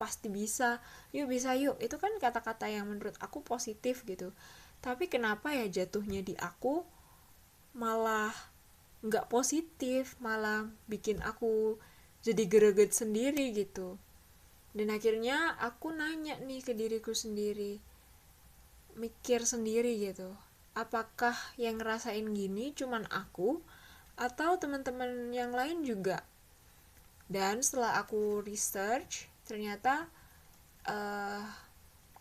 pasti bisa, yuk bisa yuk, itu kan kata-kata yang menurut aku positif gitu. Tapi kenapa ya jatuhnya di aku malah nggak positif, malah bikin aku jadi greget sendiri gitu. Dan akhirnya aku nanya nih ke diriku sendiri, mikir sendiri gitu, apakah yang ngerasain gini cuman aku atau teman-teman yang lain juga. Dan setelah aku research, ternyata uh,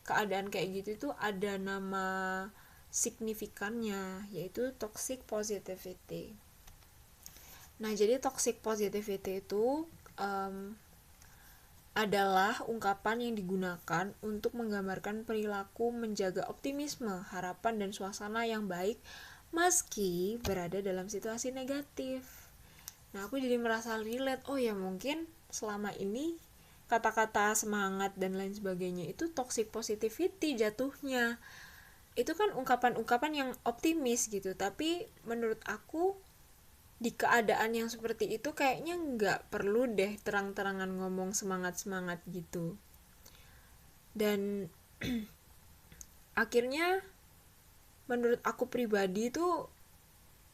keadaan kayak gitu itu ada nama signifikannya, yaitu toxic positivity. Nah, jadi toxic positivity itu um, adalah ungkapan yang digunakan untuk menggambarkan perilaku menjaga optimisme, harapan, dan suasana yang baik meski berada dalam situasi negatif. Nah, aku jadi merasa relate, oh ya mungkin selama ini kata-kata semangat dan lain sebagainya itu toxic positivity jatuhnya. Itu kan ungkapan-ungkapan yang optimis gitu, tapi menurut aku di keadaan yang seperti itu kayaknya nggak perlu deh terang-terangan ngomong semangat-semangat gitu. Dan akhirnya menurut aku pribadi tuh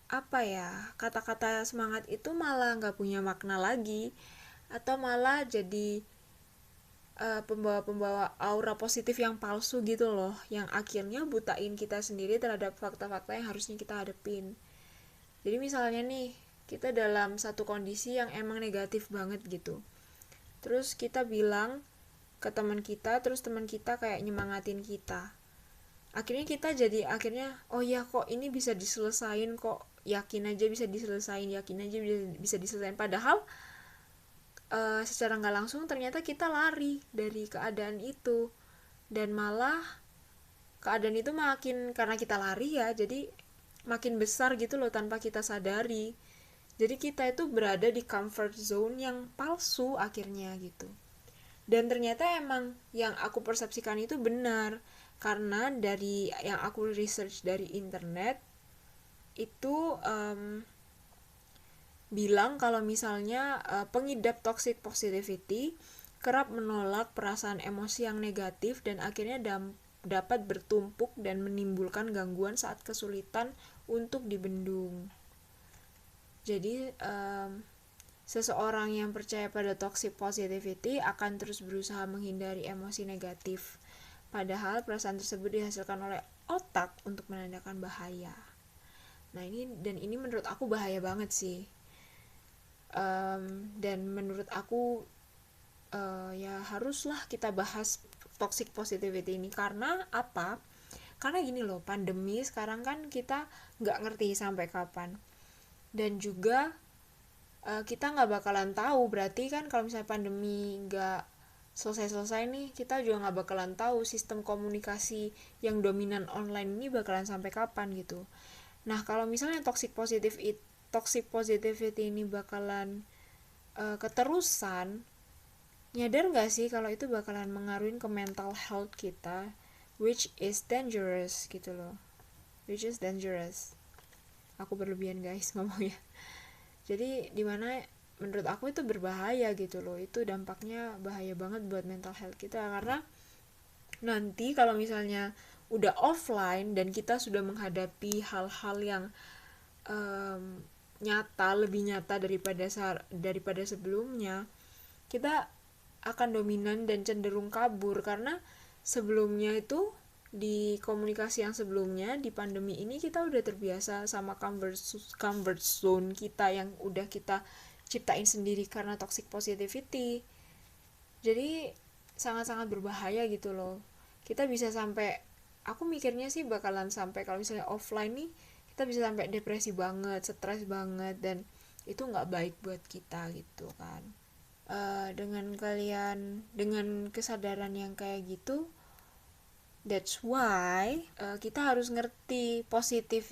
apa ya, kata-kata semangat itu malah nggak punya makna lagi, atau malah jadi pembawa-pembawa aura positif yang palsu gitu loh, yang akhirnya butain kita sendiri terhadap fakta-fakta yang harusnya kita hadepin. Jadi misalnya nih, kita dalam satu kondisi yang emang negatif banget gitu, terus kita bilang ke teman kita, terus teman kita kayak nyemangatin kita, akhirnya kita jadi akhirnya, oh ya kok ini bisa diselesain kok, yakin aja bisa diselesain, yakin aja bisa diselesain, padahal secara nggak langsung ternyata kita lari dari keadaan itu. Dan malah keadaan itu makin, karena kita lari ya, jadi makin besar gitu loh tanpa kita sadari. Jadi kita itu berada di comfort zone yang palsu akhirnya gitu. Dan ternyata emang yang aku persepsikan itu benar, karena dari yang aku research dari internet itu bilang kalau misalnya pengidap toxic positivity kerap menolak perasaan emosi yang negatif dan akhirnya dapat bertumpuk dan menimbulkan gangguan saat kesulitan untuk dibendung. Jadi seseorang yang percaya pada toxic positivity akan terus berusaha menghindari emosi negatif, padahal perasaan tersebut dihasilkan oleh otak untuk menandakan bahaya. Nah ini menurut aku bahaya banget sih. Dan menurut aku ya haruslah kita bahas toxic positivity ini. Karena apa? Karena gini loh, pandemi sekarang kan kita nggak ngerti sampai kapan, dan juga kita nggak bakalan tahu, berarti kan kalau misalnya pandemi nggak selesai-selesai nih, kita juga nggak bakalan tahu sistem komunikasi yang dominan online ini bakalan sampai kapan gitu. Nah kalau misalnya toxic positivity ini bakalan keterusan, nyadar nggak sih kalau itu bakalan mengaruhin ke mental health kita, which is dangerous gitu loh, which is dangerous. Aku berlebihan guys ngomongnya. Jadi dimana menurut aku itu berbahaya gitu loh, itu dampaknya bahaya banget buat mental health kita. Karena nanti kalau misalnya udah offline dan kita sudah menghadapi hal-hal yang nyata, lebih nyata daripada sebelumnya, kita akan dominan dan cenderung kabur. Karena sebelumnya itu di komunikasi yang sebelumnya di pandemi ini kita udah terbiasa sama comfort zone kita yang udah kita ciptain sendiri karena toxic positivity. Jadi sangat-sangat berbahaya gitu loh. Kita bisa sampai, aku mikirnya sih bakalan sampai kalau misalnya offline nih, kita bisa sampai depresi banget, stres banget, dan itu nggak baik buat kita gitu kan. Dengan kesadaran yang kayak gitu, that's why kita harus ngerti positive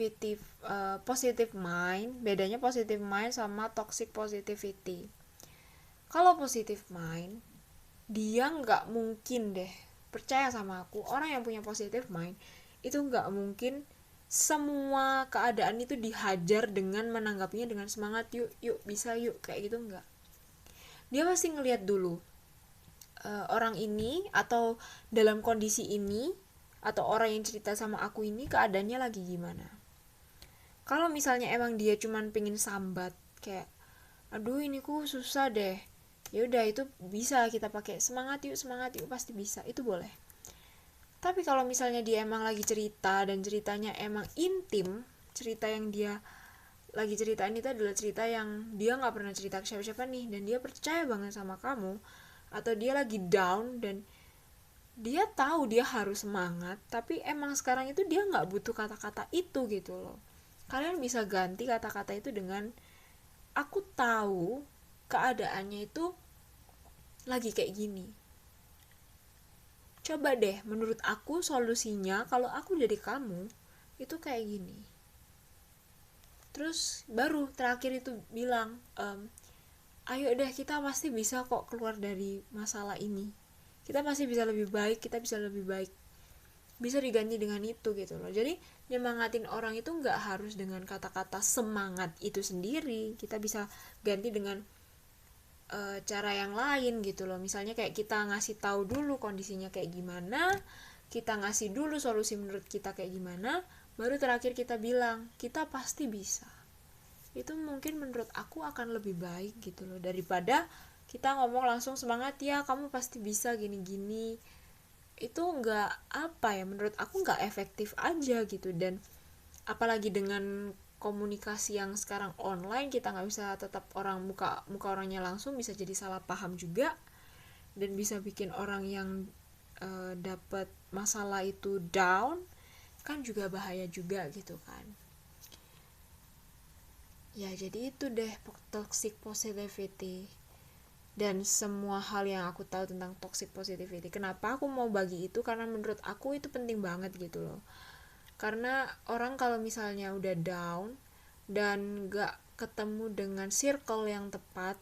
mind, bedanya positive mind sama toxic positivity. Kalau positive mind, dia nggak mungkin deh, percaya sama aku, orang yang punya positive mind itu nggak mungkin semua keadaan itu dihajar dengan menanggapinya dengan semangat, yuk yuk bisa yuk kayak gitu, nggak. Dia pasti ngelihat dulu orang ini atau dalam kondisi ini atau orang yang cerita sama aku ini keadaannya lagi gimana. Kalau misalnya emang dia cuman pengen sambat kayak aduh ini ku susah deh, ya udah itu bisa kita pakai semangat yuk pasti bisa, itu boleh. Tapi kalau misalnya dia emang lagi cerita dan ceritanya emang intim, cerita yang dia lagi ceritain itu adalah cerita yang dia nggak pernah cerita ke siapa-siapa nih dan dia percaya banget sama kamu, atau dia lagi down dan dia tahu dia harus semangat tapi emang sekarang itu dia nggak butuh kata-kata itu gitu loh. Kalian bisa ganti kata-kata itu dengan aku tahu keadaannya itu lagi kayak gini, coba deh menurut aku solusinya kalau aku jadi kamu itu kayak gini. Terus baru terakhir itu bilang ayo deh kita pasti bisa kok keluar dari masalah ini, kita pasti bisa lebih baik, kita bisa lebih baik, bisa diganti dengan itu gitu loh. Jadi nyemangatin orang itu nggak harus dengan kata-kata semangat itu sendiri, kita bisa ganti dengan cara yang lain gitu loh. Misalnya kayak kita ngasih tahu dulu kondisinya kayak gimana, kita ngasih dulu solusi menurut kita kayak gimana, baru terakhir kita bilang kita pasti bisa. Itu mungkin menurut aku akan lebih baik gitu loh, daripada kita ngomong langsung semangat ya kamu pasti bisa gini-gini. Itu nggak apa ya, menurut aku nggak efektif aja gitu. Dan apalagi dengan komunikasi yang sekarang online, kita nggak bisa tetap orang muka orangnya langsung, bisa jadi salah paham juga dan bisa bikin orang yang dapat masalah itu down, kan juga bahaya juga gitu kan. Ya jadi itu deh toxic positivity dan semua hal yang aku tahu tentang toxic positivity. Kenapa aku mau bagi itu, karena menurut aku itu penting banget gitu loh. Karena orang kalau misalnya udah down dan gak ketemu dengan circle yang tepat,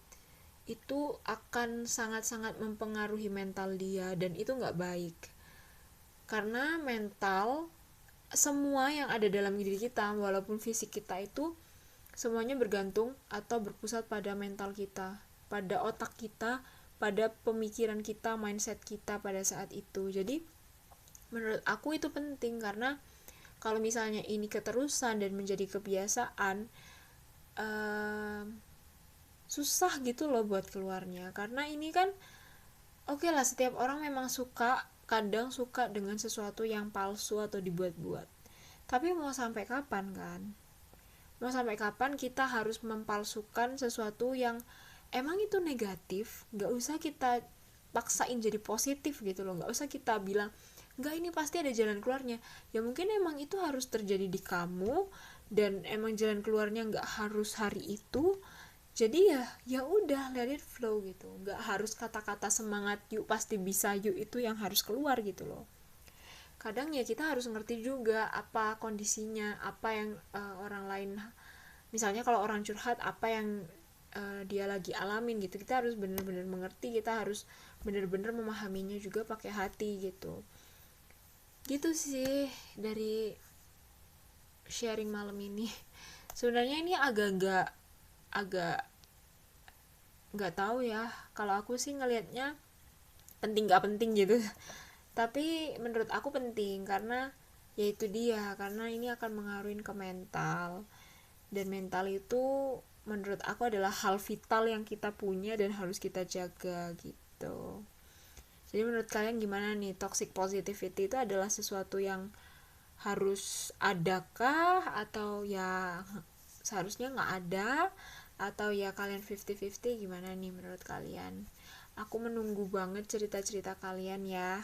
itu akan sangat-sangat mempengaruhi mental dia dan itu gak baik. Karena mental, semua yang ada dalam diri kita, walaupun fisik kita itu semuanya bergantung atau berpusat pada mental kita, pada otak kita, pada pemikiran kita, mindset kita pada saat itu. Jadi menurut aku itu penting, karena kalau misalnya ini keterusan dan menjadi kebiasaan, susah gitu loh buat keluarnya. Karena ini kan oke lah, setiap orang memang kadang suka dengan sesuatu yang palsu atau dibuat-buat. Tapi mau sampai kapan kan? Mau sampai kapan kita harus mempalsukan sesuatu yang emang itu negatif? Gak usah kita paksain jadi positif gitu loh. Gak usah kita bilang nggak ini pasti ada jalan keluarnya. Ya mungkin emang itu harus terjadi di kamu dan emang jalan keluarnya nggak harus hari itu. Jadi ya udah, let it flow gitu. Nggak harus kata-kata semangat yuk pasti bisa yuk itu yang harus keluar gitu loh. Kadang ya kita harus ngerti juga apa kondisinya, apa yang orang lain, misalnya kalau orang curhat apa yang dia lagi alamin gitu, kita harus benar-benar mengerti, kita harus benar-benar memahaminya juga pakai hati gitu. Gitu sih dari sharing malam ini. Sebenarnya ini agak nggak tahu ya, kalau aku sih ngelihatnya penting nggak penting gitu. Tapi menurut aku penting karena yaitu dia, karena ini akan mengaruhin ke mental, dan mental itu menurut aku adalah hal vital yang kita punya dan harus kita jaga gitu. Jadi menurut kalian gimana nih, toxic positivity itu adalah sesuatu yang harus adakah, atau ya seharusnya nggak ada, atau ya kalian 50-50, gimana nih menurut kalian? Aku menunggu banget cerita-cerita kalian ya.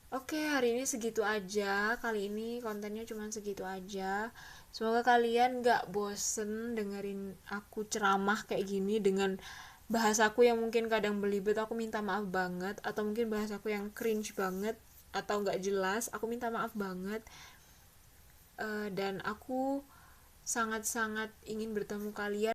Oke, hari ini segitu aja. Kali ini kontennya cuma segitu aja. Semoga kalian gak bosen dengerin aku ceramah kayak gini dengan bahasaku yang mungkin kadang belibet. Aku minta maaf banget. Atau mungkin bahasaku yang cringe banget atau gak jelas, aku minta maaf banget. Dan aku sangat-sangat ingin bertemu kalian